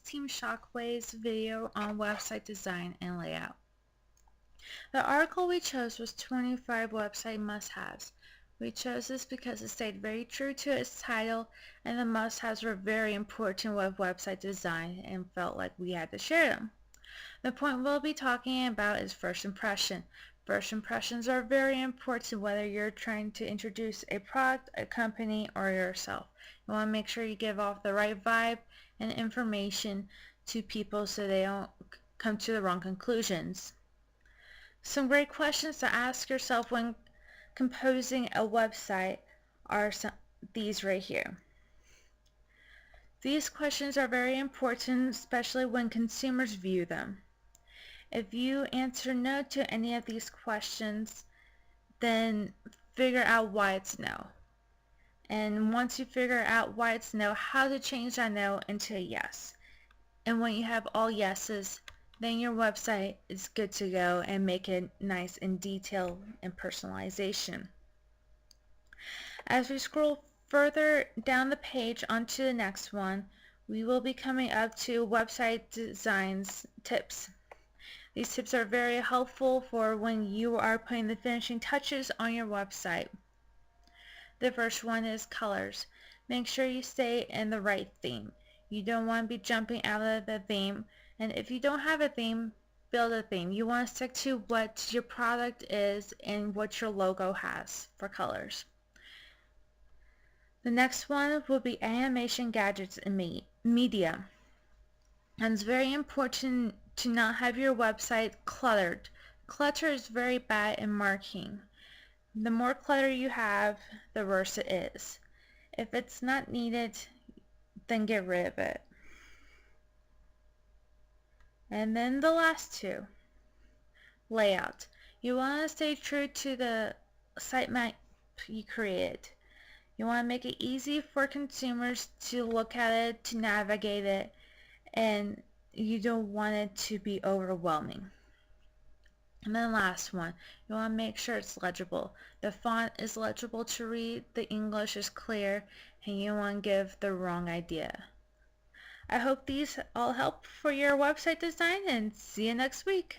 Team Shockwave's video on website design and layout. The article we chose was 25 website must-haves. We chose this because it stayed very true to its title, and the must-haves were very important with website design and felt like we had to share them. The point we'll be talking about is first impression. First impressions are very important whether you're trying to introduce a product, a company, or yourself. You want to make sure you give off the right vibe and information to people so they don't come to the wrong conclusions. Some great questions to ask yourself when composing a website are these right here. These questions are very important, especially when consumers view them. If you answer no to any of these questions, then figure out why it's no. And once you figure out why it's no, how to change that no into a yes. And when you have all yeses, then your website is good to go and make it nice and detailed and personalization. As we scroll further down the page onto the next one, we will be coming up to website designs tips. These tips are very helpful for when you are putting the finishing touches on your website. The first one is colors. Make sure you stay in the right theme. You don't want to be jumping out of the theme, and if you don't have a theme, build a theme. You want to stick to what your product is and what your logo has for colors. The next one will be animation, gadgets, and media. And it's very important to not have your website cluttered. Clutter is very bad in marketing. The more clutter you have, the worse it is. If it's not needed, then get rid of it. And then the last two. Layout. You want to stay true to the sitemap you created. You want to make it easy for consumers to look at it, to navigate it, and you don't want it to be overwhelming. And then last one, you want to make sure it's legible. The font is legible to read, the English is clear, and you want to give the wrong idea. I hope these all help for your website design, and see you next week.